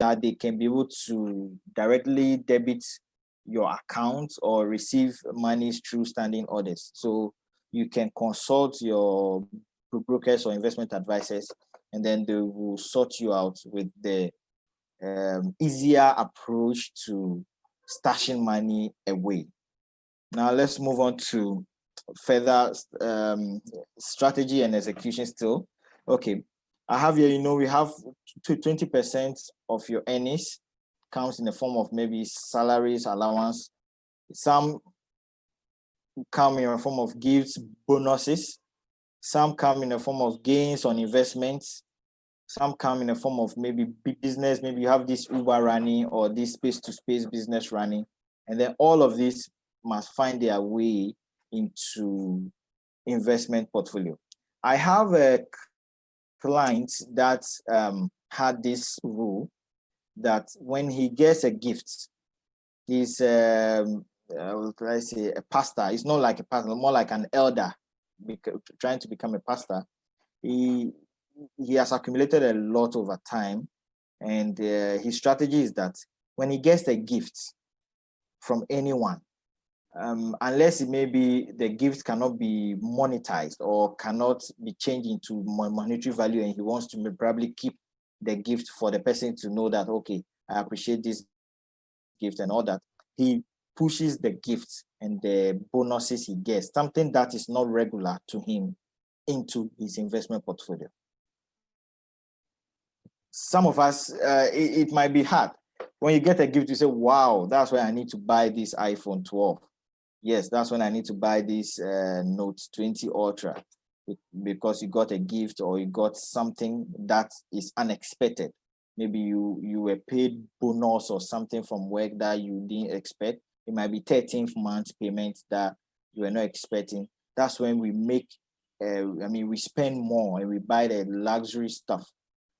that they can be able to directly debit your account or receive monies through standing orders. So you can consult your brokers or investment advisors, and then they will sort you out with the easier approach to stashing money away. Now let's move on to further strategy and execution still. Okay, I have here, we have 20% of your earnings comes in the form of maybe salaries, allowance. Some come in the form of gifts, bonuses. Some come in the form of gains on investments. Some come in the form of maybe business. Maybe you have this Uber running or this space-to-space business running. And then all of these must find their way into investment portfolio. I have a client that had this rule that when he gets a gift, he's let's say a pastor. It's not like a pastor, more like an elder trying to become a pastor. He has accumulated a lot over time, and his strategy is that when he gets a gift from anyone, unless it may be the gift cannot be monetized or cannot be changed into monetary value, and he wants to probably keep the gift for the person to know that, okay, I appreciate this gift and all that, he pushes the gift and the bonuses he gets, something that is not regular to him, into his investment portfolio. Some of us, it might be hard. When you get a gift, you say, wow, that's why I need to buy this iPhone 12. Yes, that's when I need to buy this Note 20 Ultra, because you got a gift or you got something that is unexpected. Maybe you were paid bonus or something from work that you didn't expect. It might be 13th month payment that you were not expecting. That's when we make, we spend more and we buy the luxury stuff.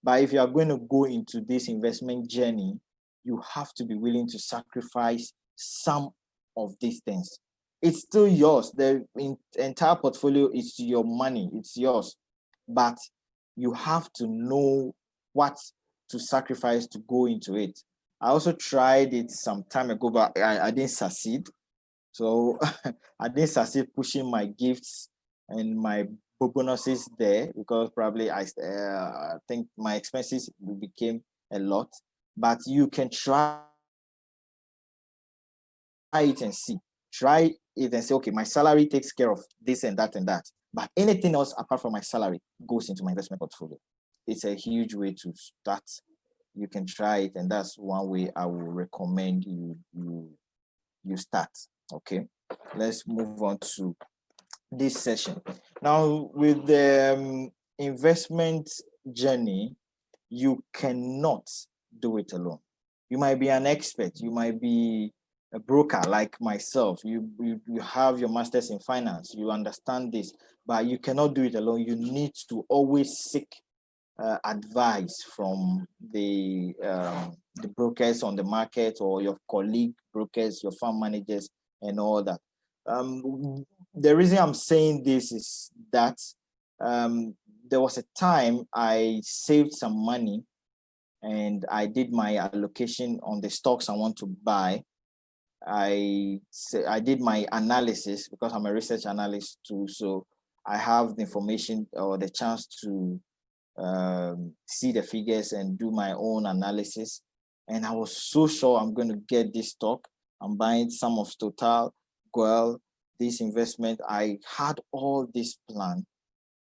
But if you are going to go into this investment journey, you have to be willing to sacrifice some of these things. It's still yours. The entire portfolio is your money. It's yours. But you have to know what to sacrifice to go into it. I also tried it some time ago, but I didn't succeed. So I didn't succeed pushing my gifts and my bonuses there, because probably I think my expenses became a lot. But you can try it and see. Try it and say, okay, my salary takes care of this and that and that. But anything else apart from my salary goes into my investment portfolio. It's a huge way to start. You can try it, and that's one way I will recommend you start. Okay, let's move on to this session. Now, with the investment journey, you cannot do it alone. You might be an expert. You might be a broker like myself. You have your master's in finance. You understand this, but you cannot do it alone. You need to always seek advice from the brokers on the market, or your colleague brokers, your fund managers, and all that. The reason I'm saying this is that there was a time I saved some money and I did my allocation on the stocks I want to buy. I did my analysis, because I'm a research analyst too, so I have the information or the chance to see the figures and do my own analysis. And I was so sure I'm going to get this stock. I'm buying some of Total, Goel, this investment. I had all this plan,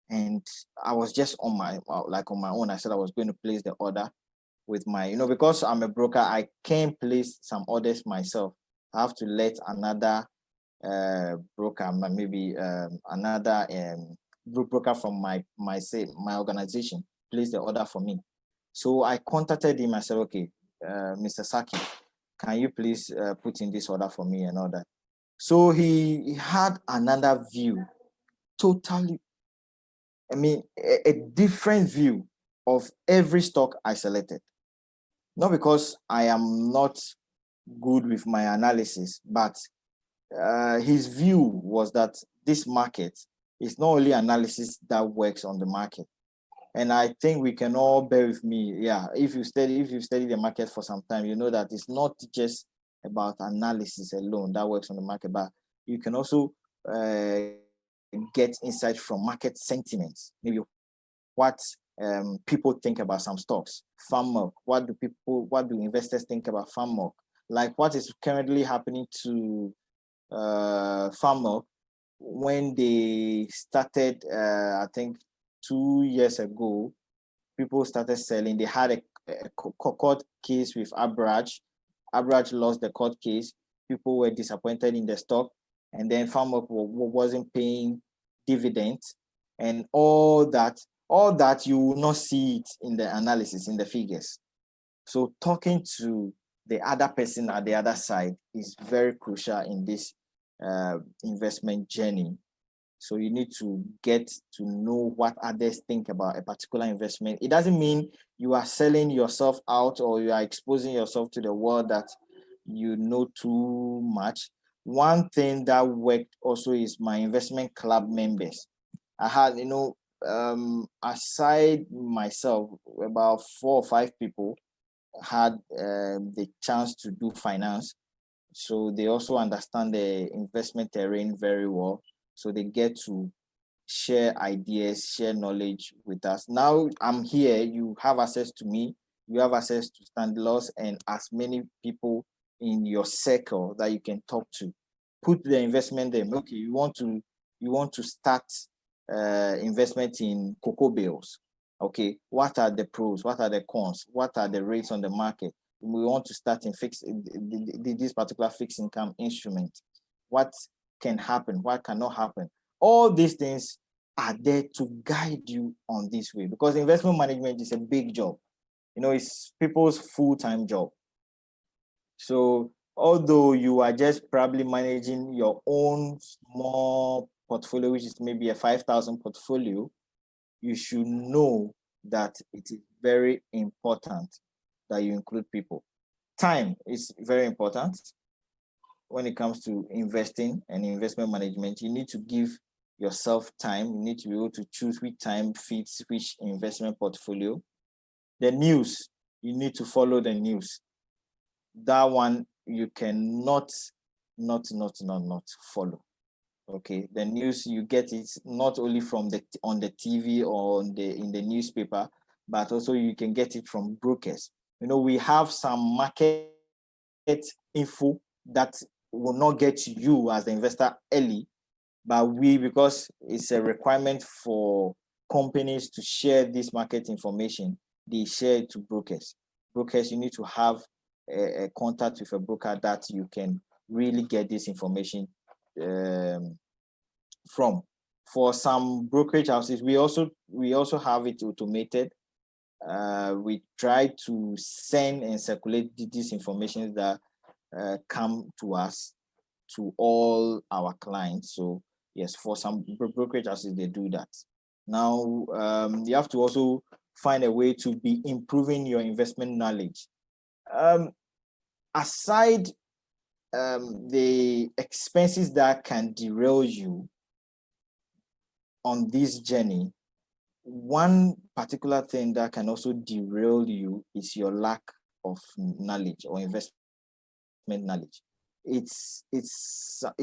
and I was just on my own. I said I was going to place the order with my, because I'm a broker, I can't place some orders myself. I have to let another broker, maybe another broker from my organization, place the order for me. So I contacted him. I said, okay, Mr. Saki, can you please put in this order for me and all that? So he had another view, totally, a different view of every stock I selected. Not because I am not good with my analysis, but his view was that this market is not only analysis that works on the market. And I think we can all bear with me. Yeah, if you study the market for some time, you know that it's not just about analysis alone that works on the market, but you can also get insight from market sentiments. Maybe what people think about some stocks, farm milk. What do investors think about farm milk? Like what is currently happening to farm milk when they started, I think 2 years ago, people started selling. They had a court case with Abraj. Abraj lost the court case. People were disappointed in the stock, and then Farmwork wasn't paying dividends, and all that. All that you will not see it in the analysis, in the figures. So talking to the other person at the other side is very crucial in this investment journey. So you need to get to know what others think about a particular investment. It doesn't mean you are selling yourself out or you are exposing yourself to the world that you know too much. One thing that worked also is my investment club members. I had, aside myself, about 4 or 5 people had the chance to do finance. So they also understand the investment terrain very well. So they get to share ideas, share knowledge with us. Now I'm here, you have access to me, you have access to Stanislaus and as many people in your circle that you can talk to. Put the investment there. Okay, you want to start investment in cocoa bills. Okay, what are the pros? What are the cons? What are the rates on the market? We want to start in this particular fixed income instrument. What can happen? What cannot happen? All these things are there to guide you on this way, because investment management is a big job. It's people's full-time job. So although you are just probably managing your own small portfolio, which is maybe a 5,000 portfolio, you should know that it is very important that you include people. Time is very important when it comes to investing and investment management. You need to give yourself time. You need to be able to choose which time fits which investment portfolio. The news, you need to follow the news. That one you cannot not follow. Okay, the news, you get it not only from on the TV or in the newspaper, but also you can get it from brokers. We have some market info that will not get to you as the investor early, but because it's a requirement for companies to share this market information, they share it to brokers. Brokers, you need to have a contact with a broker that you can really get this information from. For some brokerage houses, we also have it automated. We try to send and circulate this information that come to us to all our clients. So yes, for some brokerage houses, they do that. Now, you have to also find a way to be improving your investment knowledge. Aside the expenses that can derail you on this journey, one particular thing that can also derail you is your lack of knowledge or investment knowledge. It's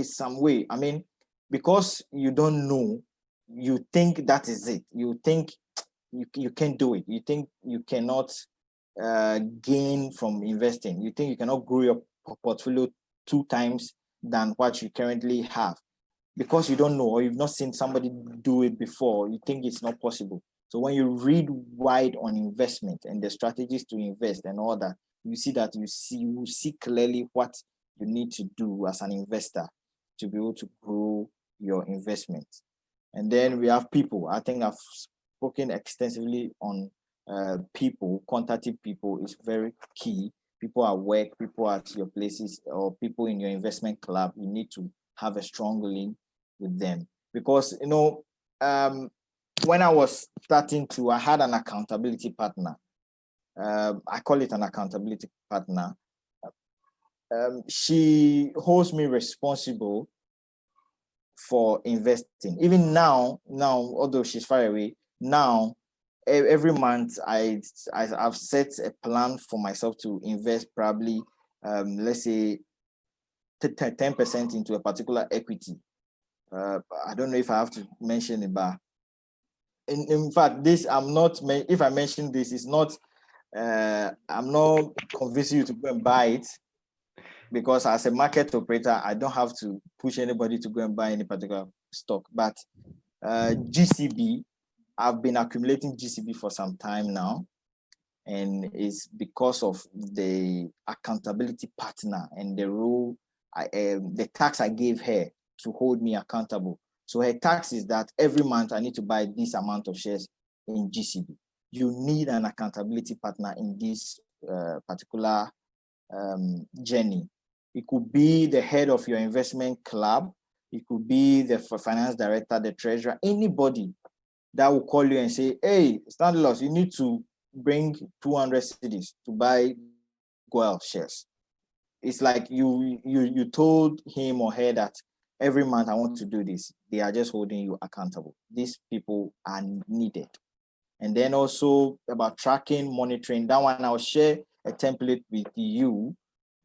some way. I mean, because you don't know, you think that is it. You think you can't do it. You think you cannot gain from investing. You think you cannot grow your portfolio 2 times than what you currently have, because you don't know or you've not seen somebody do it before. You think it's not possible. So when you read wide on investment and the strategies to invest and all that, you see clearly what you need to do as an investor to be able to grow your investment. And then we have people. I think I've spoken extensively on people. Contacting people is very key. People at work, people at your places, or people in your investment club. You need to have a strong link with them, because when I was starting to, I had an accountability partner. I call it an accountability partner. She holds me responsible for investing. Even now, although she's far away, now every month I've set a plan for myself to invest probably let's say 10% into a particular equity. I don't know if I have to mention it, but in fact, this I'm not. If I mention this, it's not. I'm not convincing you to go and buy it, because as a market operator, I don't have to push anybody to go and buy any particular stock. But GCB, I've been accumulating GCB for some time now, and it's because of the accountability partner and the role, the tax I gave her to hold me accountable. So her tax is that every month I need to buy this amount of shares in GCB. You need an accountability partner in this particular journey. It could be the head of your investment club. It could be the finance director, the treasurer, anybody that will call you and say, hey, Stanislaus, you need to bring 200 cedis to buy Goel shares. It's like you told him or her that every month I want to do this. They are just holding you accountable. These people are needed. And then also about tracking, monitoring, that one I'll share a template with you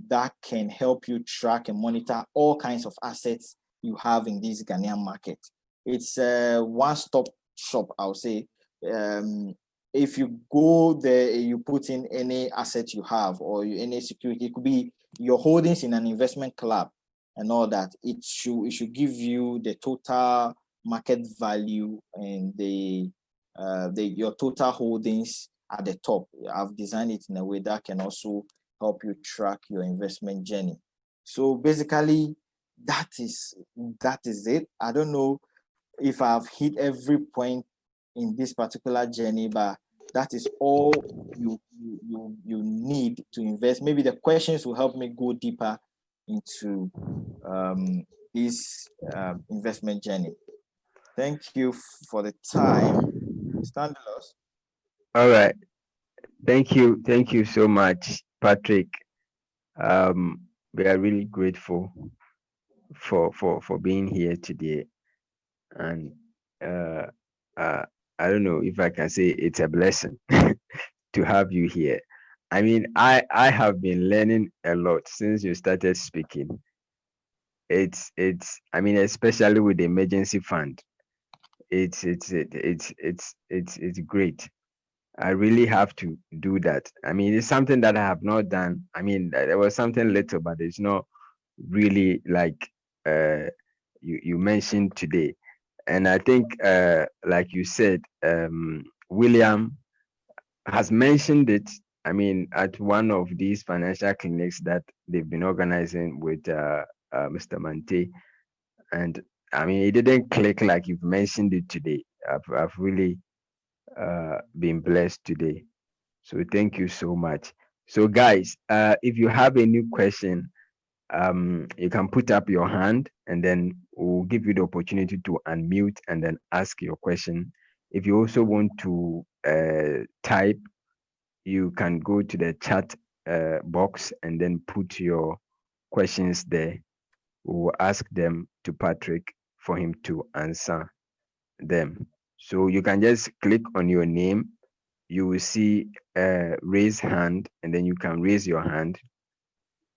that can help you track and monitor all kinds of assets you have in this Ghanaian market. It's a one-stop shop, I'll say. If you go there, you put in any asset you have or any security, it could be your holdings in an investment club and all that. It should give you the total market value and your total holdings at the top. I've designed it in a way that can also help you track your investment journey. So basically, that is it. I don't know if I've hit every point in this particular journey, but that is all you need to invest. Maybe the questions will help me go deeper into this investment journey. Thank you for the time. Stanislaus. All right. Thank you so much, Patrick. We are really grateful for being here today, and I don't know if I can say it's a blessing to have you here. I mean, I have been learning a lot since you started speaking. I mean, especially with the emergency fund, it's great. I really have to do that. I mean, it's something that I have not done. I mean, there was something little, but it's not really like you mentioned today. And I think, like you said, William has mentioned it. I mean, at one of these financial clinics that they've been organizing with Mr. Mante, and I mean, it didn't click like you've mentioned it today. I've really been blessed today. So thank you so much. So guys, if you have any question, you can put up your hand and then we'll give you the opportunity to unmute and then ask your question. If you also want to type, you can go to the chat box and then put your questions there. We will ask them to Patrick for him to answer them. So you can just click on your name. You will see raise hand, and then you can raise your hand.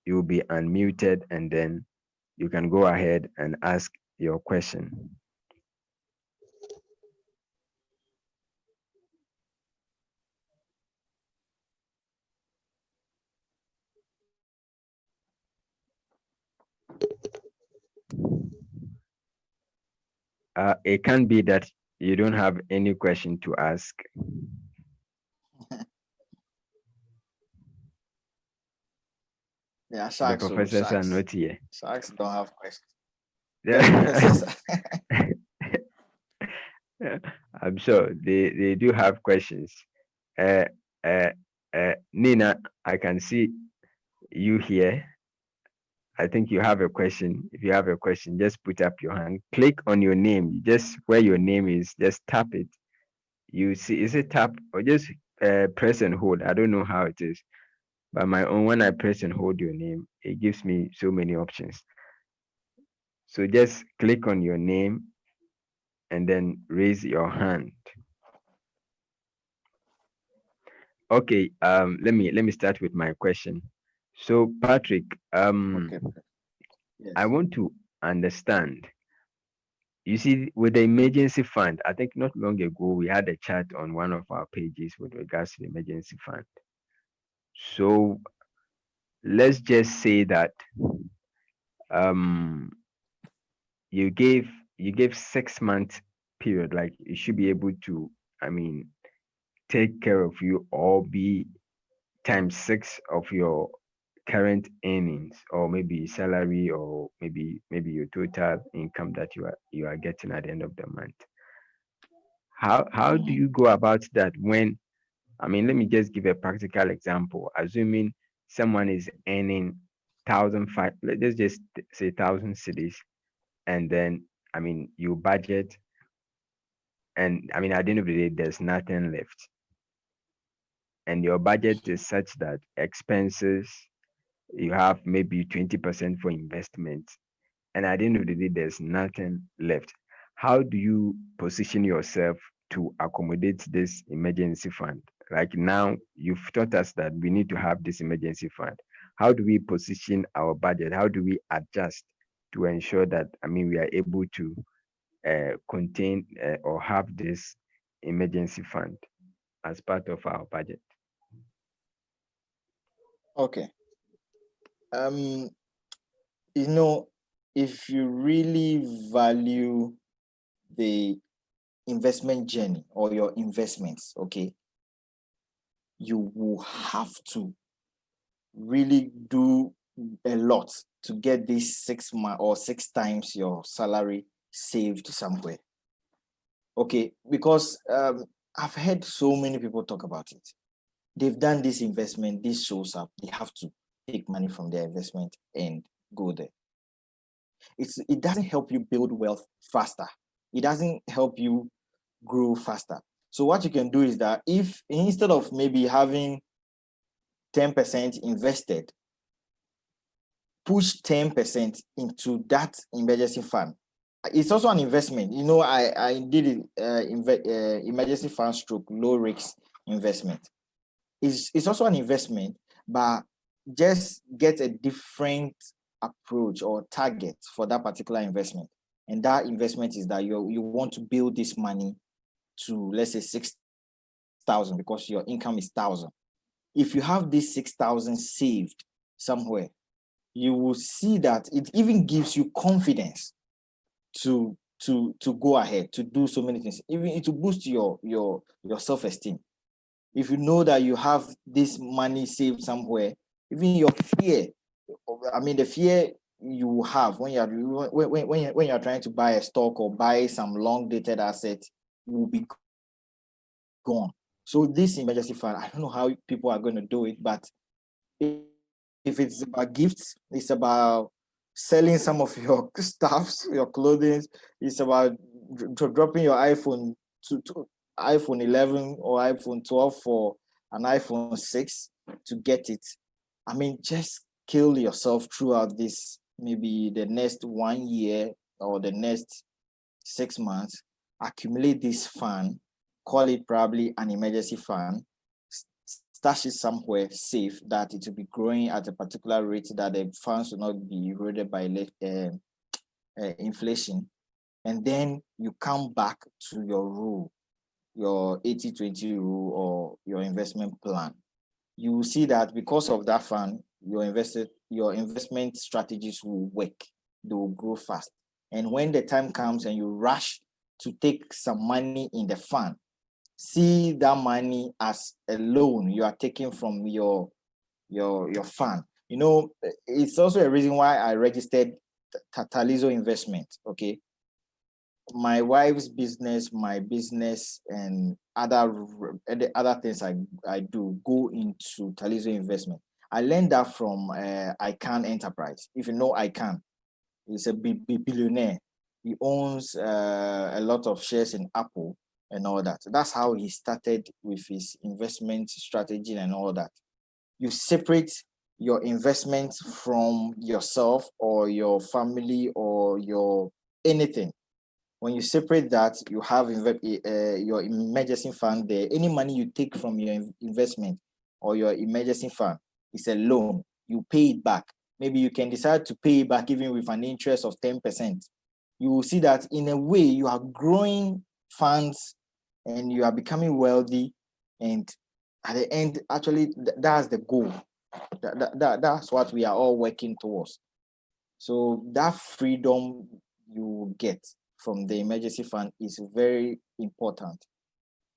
You will be unmuted, and then you can go ahead and ask your question. It can be that you don't have any question to ask. Yeah, The sharks. professors are not here. Sharks don't have questions. I'm sure they do have questions. Uh, uh, Nina, I can see you here. I think you have a question. If you have a question, just put up your hand. Click on your name. Just where your name is, just tap it. You see, is it tap or just press and hold? I don't know how it is. But my own, when I press and hold your name, it gives me so many options. So just click on your name and then raise your hand. Okay, let me start with my question. So, Patrick, Okay. I Yes. want to understand. You see, with the emergency fund, I think not long ago we had a chat on one of our pages with regards to the emergency fund. So let's just say that um you gave 6 month period, like you should be able to, I mean, take care of you or be times six of your current earnings, or maybe salary, or maybe your total income that you are getting at the end of the month. How do Mhm. you go about that when, I mean, let me just give a practical example. Assuming someone is earning 1,005, let's just say 1,000 cities, and then, I mean, you budget, and I mean, at the end of the day, there's nothing left, and your budget is such that expenses, you have maybe 20% for investment, and at the end of the day, there's nothing left. How do you position yourself to accommodate this emergency fund? Like now, you've taught us that we need to have this emergency fund. How do we position our budget? How do we adjust to ensure that, I mean, we are able to contain or have this emergency fund as part of our budget? Okay. Um, you know, if you really value the investment journey or your investments, okay, you will have to really do a lot to get this 6 month or 6 times your salary saved somewhere. Okay, because I've heard so many people talk about it. They've done this investment, this shows up, they have to take money from their investment and go there. It doesn't help you build wealth faster. It doesn't help you grow faster. So what you can do is that if instead of maybe having 10% invested, push 10% into that emergency fund. It's also an investment. I did it, emergency fund stroke low risk investment. It's also an investment, but just get a different approach or target for that particular investment. And that investment is that you want to build this money to, let's say, 6,000, because your income is 1,000. If you have this 6,000 saved somewhere, you will see that it even gives you confidence to go ahead to do so many things. Even it will boost your self-esteem. If you know that you have this money saved somewhere, even your fear, I mean, the fear you have when you're trying to buy a stock or buy some long dated asset will be gone. So this emergency fund, I don't know how people are going to do it, but if it's about gifts, it's about selling some of your stuffs, your clothing. It's about dropping your iPhone to iPhone 11 or iPhone 12 for an iPhone 6 to get it. I mean, just kill yourself throughout this, maybe the next 1 year or the next 6 months. Accumulate this fund, call it probably an emergency fund, stash it somewhere safe that it will be growing at a particular rate, that the funds will not be eroded by inflation. And then you come back to your rule, your 80-20 rule or your investment plan. You will see that because of that fund, your investment strategies will work. They will grow fast. And when the time comes and you rush to take some money in the fund, see that money as a loan you are taking from your fund. It's also a reason why I registered Talizo Investment. Okay, my wife's business, my business, and other things I do go into Talizo Investment. I learned that from ICANN Enterprise. If you know ICANN, he's a billionaire. He owns a lot of shares in Apple and all that. That's how he started with his investment strategy and all that. You separate your investment from yourself or your family or your anything. When you separate that, you have your emergency fund there. Any money you take from your investment or your emergency fund is a loan. You pay it back. Maybe you can decide to pay it back even with an interest of 10%. You will see that in a way you are growing funds and you are becoming wealthy. And at the end, actually, that's the goal. That's what we are all working towards. So that freedom you get from the emergency fund is very important.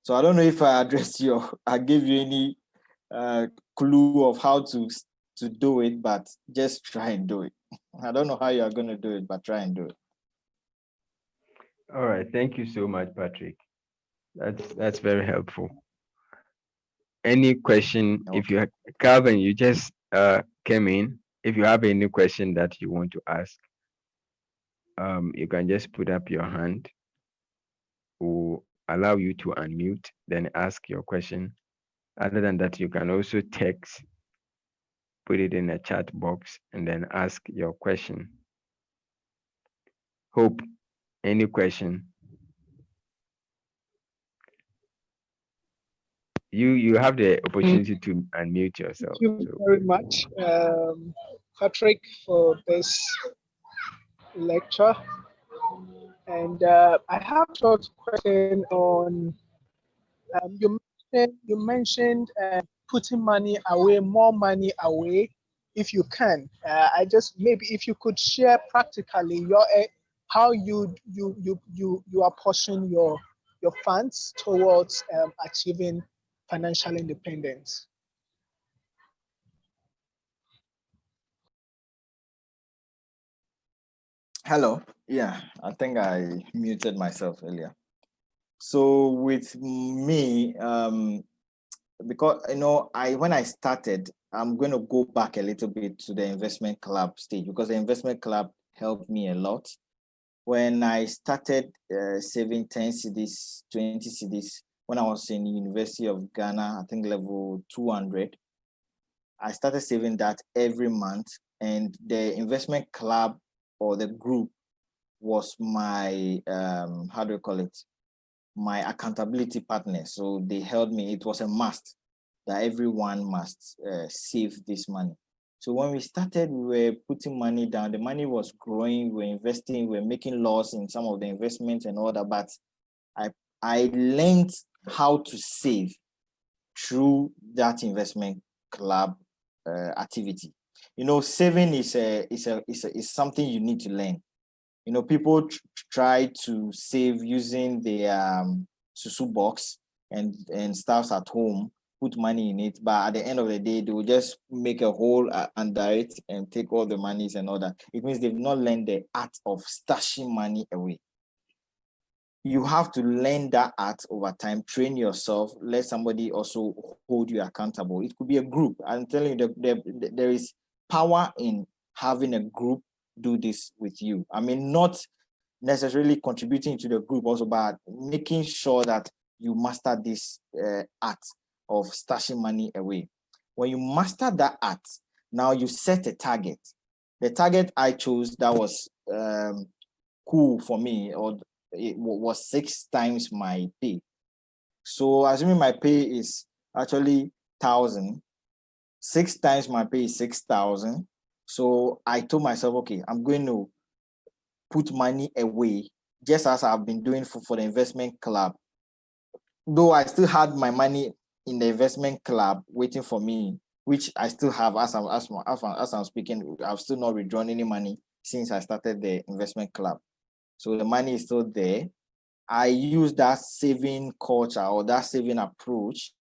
So I don't know if I addressed I gave you any clue of how to do it, but just try and do it. I don't know how you are going to do it, but try and do it. All right. Thank you so much, Patrick. That's very helpful. Any question? Okay. If you Calvin, you just came in. If you have any question that you want to ask, you can just put up your hand. We'll allow you to unmute, then ask your question. Other than that, you can also text, put it in a chat box, and then ask your question. Hope, any question? You have the opportunity to unmute yourself. Thank you very much, Patrick, for this lecture. And I have a short question on you mentioned putting money away, more money away, if you can. I just maybe if you could share practically your how you are pushing your funds towards achieving financial independence. Hello. Yeah, I think I muted myself earlier. So with me, because when I started, I'm going to go back a little bit to the investment club stage, because the investment club helped me a lot. When I started saving 10 cedis, 20 cedis, when I was in the University of Ghana, I think level 200, I started saving that every month. And the investment club or the group was my, how do you call it? My accountability partner. So they held me. It was a must that everyone must save this money. So when we started, we were putting money down. The money was growing. We're investing. We're making loss in some of the investments and all that. But I learned how to save through that investment club activity. Saving is something you need to learn. People try to save using their susu box and stuffs at home, put money in it, but at the end of the day, they will just make a hole under it and take all the monies and all that. It means they've not learned the art of stashing money away. You have to learn that art over time, train yourself, let somebody also hold you accountable. It could be a group. I'm telling you, there is power in having a group do this with you. I mean, not necessarily contributing to the group also, but making sure that you master this art of stashing money away. When you master that art, now you set a target. The target I chose that was cool for me, or it was 6 times my pay. So assuming my pay is actually 1,000, 6 times my pay is 6,000. So I told myself, okay, I'm going to put money away, just as I've been doing for the investment club. Though I still had my money in the investment club waiting for me, which I still have as I'm speaking. I've still not withdrawn any money since I started the investment club. So the money is still there. I use that saving culture or that saving approach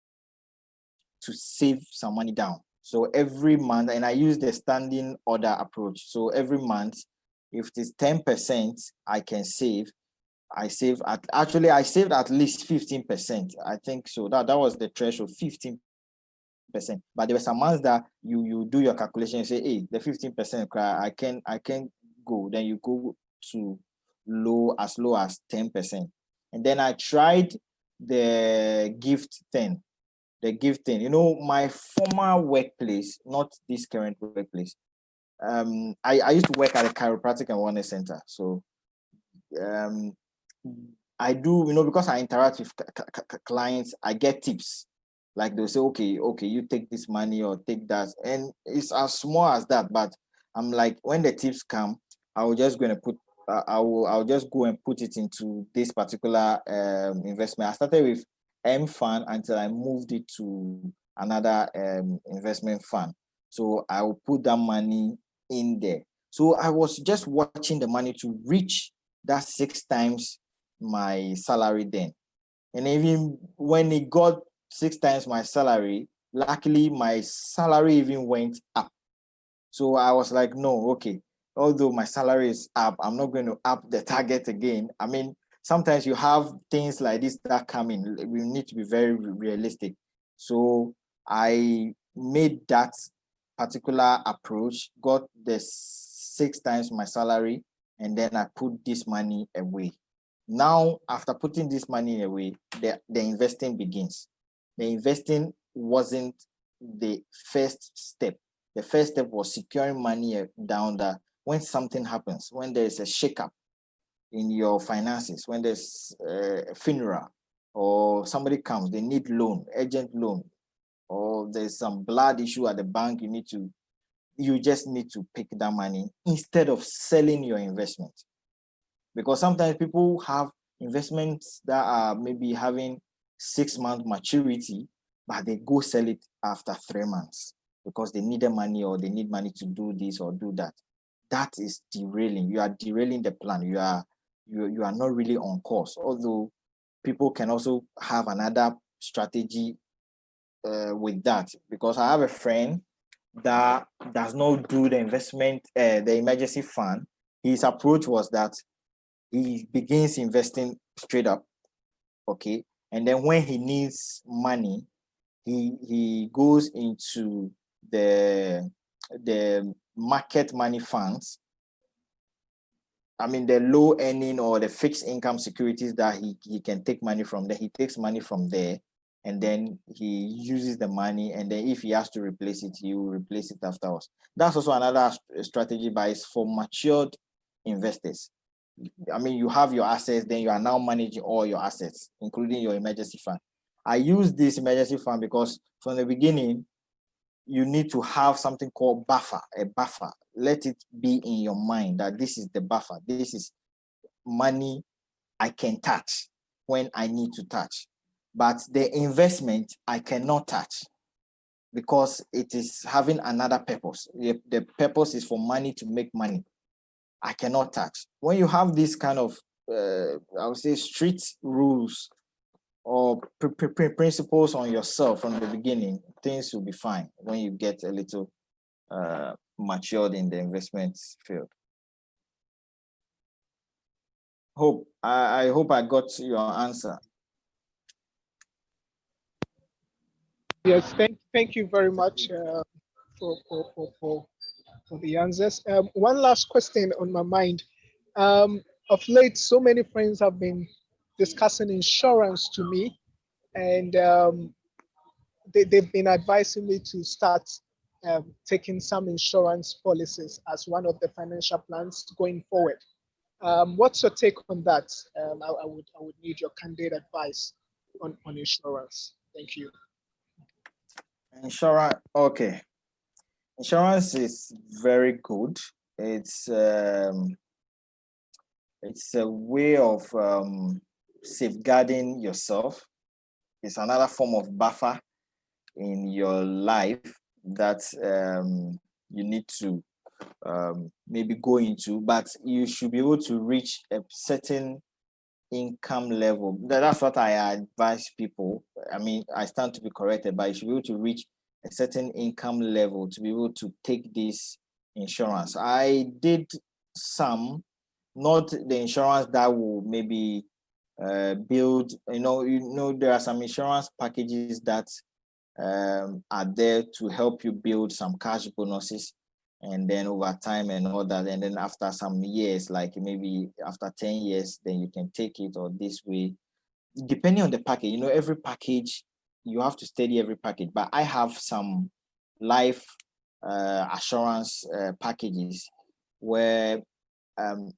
to save some money down. So every month, and I use the standing order approach. So every month, if it is 10%, I can save. I saved at least 15%. I think so. That was the threshold, 15%. But there were some months that you do your calculation and say, hey, the 15%, I can go. Then you go to as low as 10%. And then I tried the gift thing. My former workplace, not this current workplace. I used to work at a chiropractic and wellness center. So I do, because I interact with clients, I get tips. Like they'll say, okay, you take this money or take that. And it's as small as that. But I'm like, when the tips come, I will just going to put, I'll just go and put it into this particular investment. I started with M fund until I moved it to another investment fund. So I will put that money in there. So I was just watching the money to reach that 6 times my salary then. And even when it got 6 times my salary, luckily my salary even went up. So I was like, no, okay, although my salary is up, I'm not going to up the target again. I mean, sometimes you have things like this that come in. We need to be very realistic. So I made that particular approach, got the 6 times my salary, and then I put this money away. Now, after putting this money away, the investing begins. The investing wasn't the first step. The first step was securing money down that when something happens, when there's a shakeup in your finances, when there's a funeral or somebody comes, they need loan, urgent loan, or there's some blood issue at the bank, you just need to pick that money instead of selling your investment. Because sometimes people have investments that are maybe having 6-month maturity, but they go sell it after 3 months because they need the money or they need money to do this or do that. That is derailing. You are derailing the plan. You are not really on course. Although people can also have another strategy with that, because I have a friend that does not do the investment, the emergency fund. His approach was that he begins investing straight up, okay, and then when he needs money, he goes into the market money funds. I mean, the low earning or the fixed income securities that he can take money from there. He takes money from there, and then he uses the money, and then if he has to replace it, he will replace it afterwards. That's also another strategy, but it's for matured investors. I mean, you have your assets, then you are now managing all your assets, including your emergency fund. I use this emergency fund because from the beginning, you need to have something called a buffer. Let it be in your mind that this is the buffer. This is money I can touch when I need to touch. But the investment I cannot touch because it is having another purpose. The purpose is for money to make money. I cannot touch. When you have this kind of, I would say, strict rules or principles on yourself from the beginning, things will be fine when you get a little matured in the investment field. I hope I got your answer. Yes, thank you very much for the answers. One last question on my mind. Of late, so many friends have been discussing insurance to me, and they've been advising me to start taking some insurance policies as one of the financial plans going forward. What's your take on that? I would need your candid advice on insurance. Thank you. Insurance, okay. Insurance is very good. It's a way of safeguarding yourself. It's another form of buffer in your life that you need to maybe go into, but you should be able to reach a certain income level. That's what I advise people. I mean, I stand to be corrected, but you should be able to reach a certain income level to be able to take this insurance. I did some, not the insurance that will maybe build, there are some insurance packages that are there to help you build some cash bonuses, and then over time and all that, and then after some years, like maybe after 10 years, then you can take it, or this way, depending on the package. Every package, you have to study every package, but I have some life assurance packages where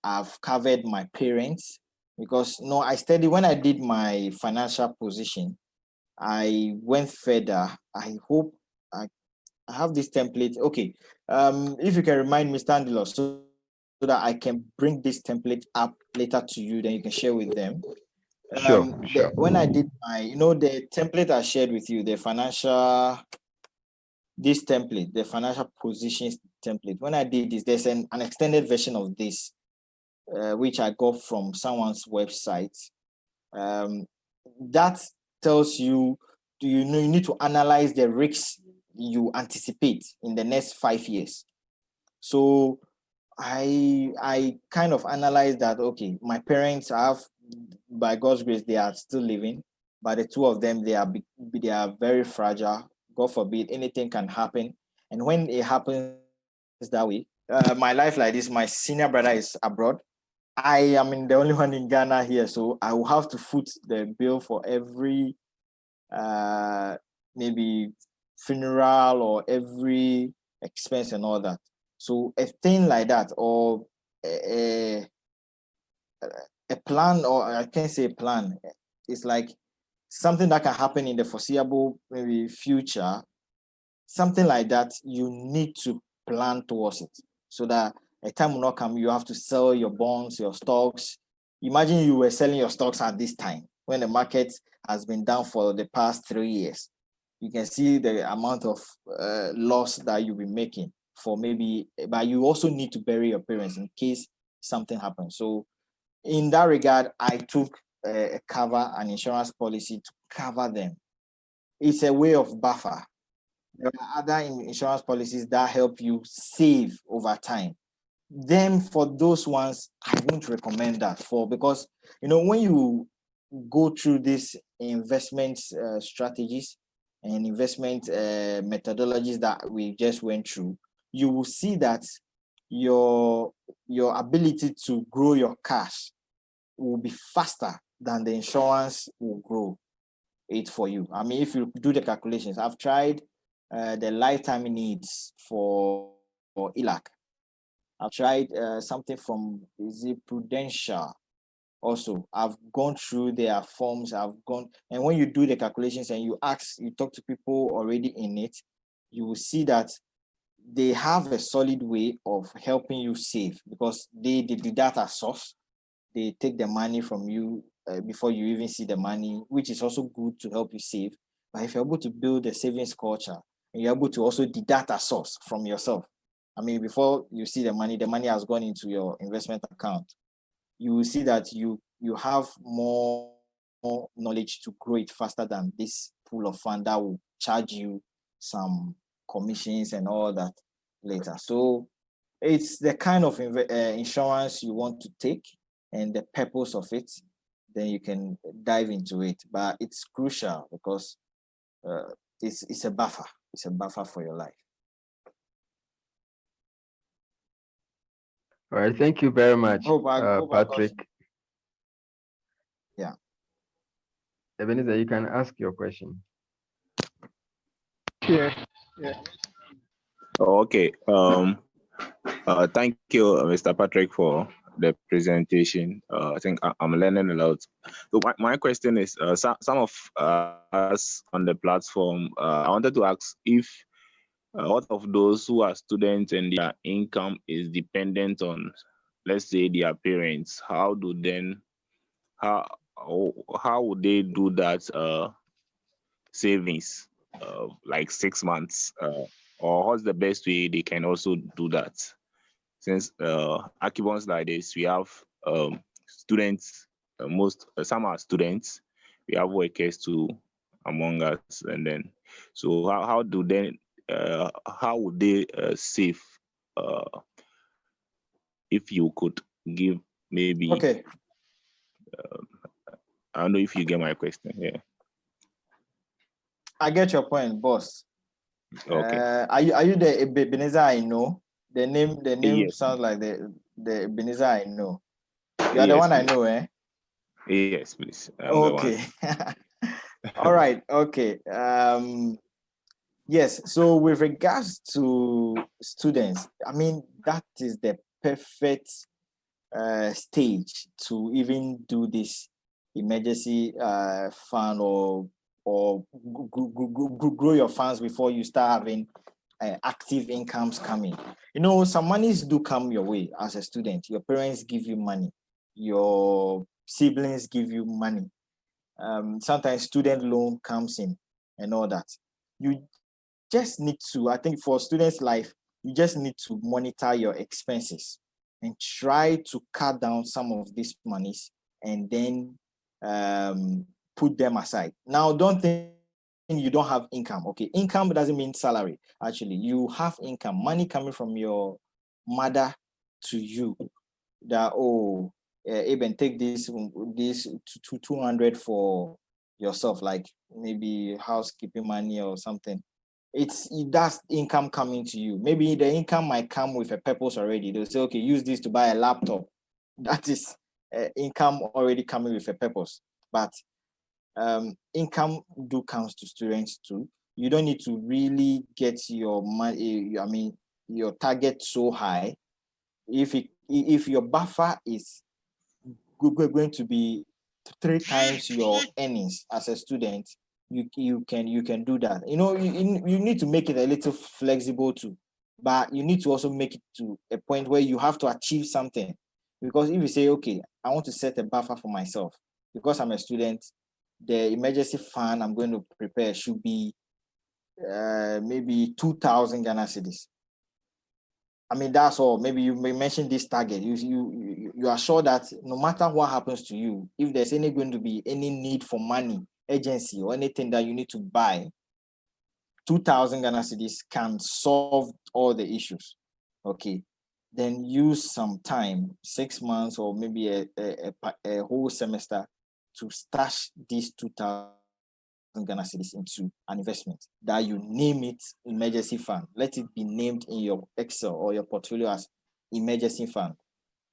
I've covered my parents, because no, I studied when I did my financial position. I went further. I hope I have this template. Okay. If you can remind me, Standilo, so that I can bring this template up later to you, then you can share with them. Sure, sure. When I did my, the template I shared with you, the financial positions template. When I did this, there's an extended version of this, which I got from someone's website. That tells you, you need to analyze the risks you anticipate in the next 5 years. So I kind of analyzed that. Okay, my parents have, by God's grace, they are still living, but the two of them, they are very fragile. God forbid, anything can happen. And when it happens that way, my life like this, my senior brother is abroad. I am the only one in Ghana here, so I will have to foot the bill for every maybe funeral or every expense and all that. So a thing like that, or a, a plan, or I can't say a plan, it's like something that can happen in the foreseeable maybe future, something like that. You need to plan towards it so that a time will not come, you have to sell your bonds, your stocks. Imagine you were selling your stocks at this time when the market has been down for the past 3 years. You can see the amount of loss that you'll be making for maybe, but you also need to bury your parents in case something happens. So in that regard, I took an insurance policy to cover them. It's a way of buffer. There are other insurance policies that help you save over time. Then for those ones, I won't recommend that for, because when you go through these investment strategies and investment methodologies that we just went through, you will see that your ability to grow your cash will be faster than the insurance will grow it for you. I mean, if you do the calculations, I've tried the lifetime needs for ILAC. I've tried something from, is it Prudential? Also, I've gone through their forms. And when you do the calculations and you talk to people already in it, you will see that they have a solid way of helping you save, because they the data source. They take the money from you before you even see the money, which is also good to help you save. But if you're able to build a savings culture and you're able to also deduct a source from yourself, I mean, before you see the money has gone into your investment account. You will see that you have more knowledge to grow it faster than this pool of fund that will charge you some commissions and all that later. So it's the kind of insurance you want to take and the purpose of it, then you can dive into it. But it's crucial because it's a buffer. It's a buffer for your life. All right, thank you very much, Patrick. Yeah. Ebenezer, you can ask your question. Yeah. Okay. Thank you, Mr. Patrick, for the presentation. I think I'm learning a lot. So my question is, some of us on the platform, I wanted to ask if what of those who are students and their income is dependent on, let's say, their parents, how would they do that savings, like 6 months, or what's the best way they can also do that? Since Archibonds like this, we have students, some are students, we have workers too among us, and then so how would they save, if you could give maybe, Okay. I don't know if you get my question. Yeah. I get your point, boss. Okay. Are you the Ebenezer I know? The name Yes. sounds like the Ebenezer I know. You are the Yes, one I please. know, eh? Yes, please. I'm the one. Okay. All right. Okay. Yes. So with regards to students, I mean, that is the perfect stage to even do this emergency fund or grow your funds before you start having active incomes coming. You know, some monies do come your way as a student. Your parents give you money, your siblings give you money. Sometimes student loan comes in and all that. You just need to, I think for students' life, you just need to monitor your expenses and try to cut down some of these monies and then put them aside. Now, don't think you don't have income. Okay, income doesn't mean salary. Actually, you have income, money coming from your mother to you. That Eben, take this 200 for yourself, like maybe housekeeping money or something. That's income coming to you. Maybe the income might come with a purpose already. They'll say, okay, use this to buy a laptop. That is income already coming with a purpose. But income do comes to students too. You don't need to really get your money, I mean, your target so high. If your buffer is going to be 3 times your earnings as a student, you can do that. You know, you need to make it a little flexible too, but you need to also make it to a point where you have to achieve something. Because if you say, okay, I want to set a buffer for myself because I'm a student, the emergency fund I'm going to prepare should be maybe 2,000 Ghana cedis. I mean, that's all. Maybe you may mention this target. You are sure that no matter what happens to you, if there's going to be any need for money, agency, or anything that you need to buy, 2,000 Ghana cedis can solve all the issues. Okay, then use some time, 6 months or maybe a whole semester, to stash these 2,000 Ghana cedis into an investment that you name it emergency fund. Let it be named in your Excel or your portfolio as emergency fund.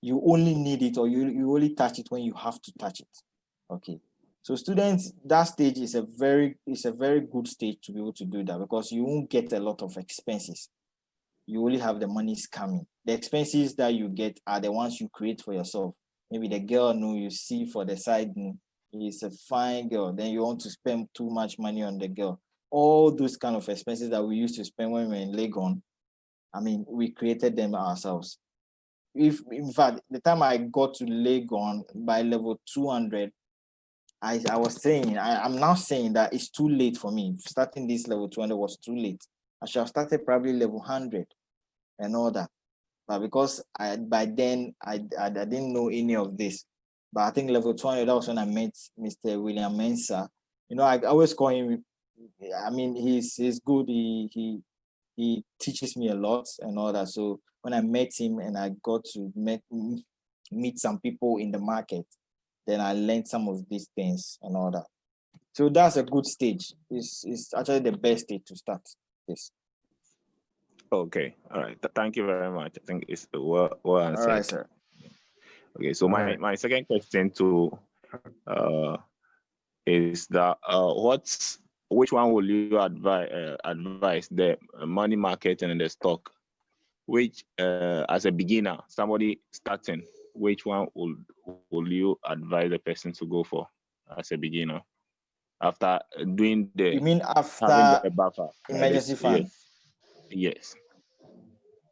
You only need it, or you only touch it when you have to touch it. Okay. So students, that stage is a very good stage to be able to do that, because you won't get a lot of expenses. You only have the monies coming. The expenses that you get are the ones you create for yourself. Maybe the girl you see for the side is a fine girl, then you want to spend too much money on the girl. All those kind of expenses that we used to spend when we were in Legon, I mean, we created them ourselves. If in fact, the time I got to Legon by level 200, I was saying, I'm now saying that it's too late for me. Starting this level 200 was too late. I should have started probably level 100 and all that. But because by then I didn't know any of this. But I think level 200, that was when I met Mr. William Mensah. You know, I always call him, I mean, he's good. He teaches me a lot and all that. So when I met him and I got to meet some people in the market, then I learned some of these things and all that. So that's a good stage. It's actually the best stage to start this. Okay, all right. Thank you very much. I think it's well answered. All right, sir. Okay, so my second question to is that which one will you advise, the money market and the stock? Which as a beginner, somebody starting, which one will you advise a person to go for as a beginner after doing the? You mean having after the buffer emergency fund? Yes.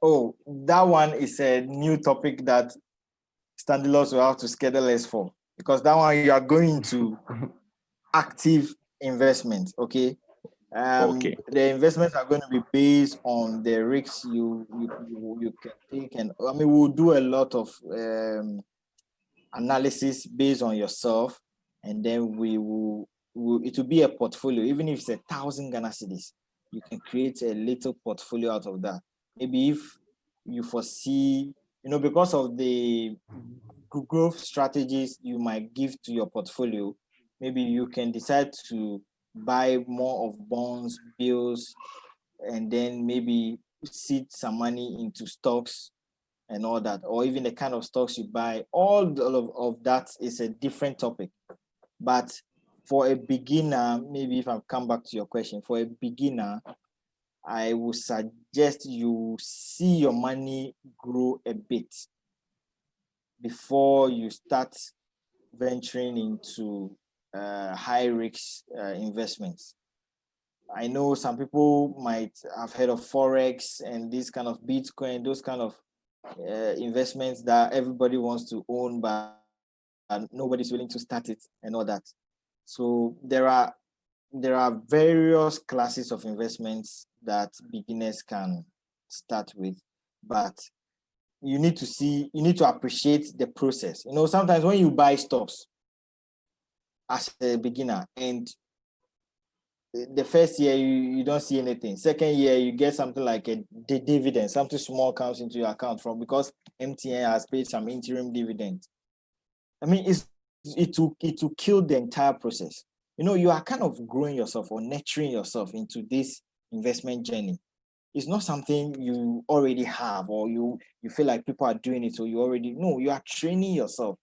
Oh, that one is a new topic that Standilos will have to schedule us for, because that one you are going to active investment. Okay. Okay. The investments are going to be based on the risks you can take, and I mean we'll do a lot of analysis based on yourself, and then it will be a portfolio. Even if it's 1,000 Ghana cedis, you can create a little portfolio out of that. Maybe if you foresee, because of the growth strategies you might give to your portfolio, maybe you can decide to buy more of bonds, bills, and then maybe seed some money into stocks and all that, or even the kind of stocks you buy. All of that is a different topic. But for a beginner, maybe if I come back to your question, for a beginner, I would suggest you see your money grow a bit before you start venturing into high risk investments. I know some people might have heard of Forex and this kind of Bitcoin, those kind of investments that everybody wants to own, but nobody's willing to start it and all that. So there are various classes of investments that beginners can start with, but you need to appreciate the process. Sometimes when you buy stocks as a beginner, and the first year you don't see anything. Second year you get something like a dividend, something small comes into your account from because MTN has paid some interim dividend. I mean, it will kill the entire process. You are kind of growing yourself or nurturing yourself into this investment journey. It's not something you already have or you feel like people are doing it, so you already know. You are training yourself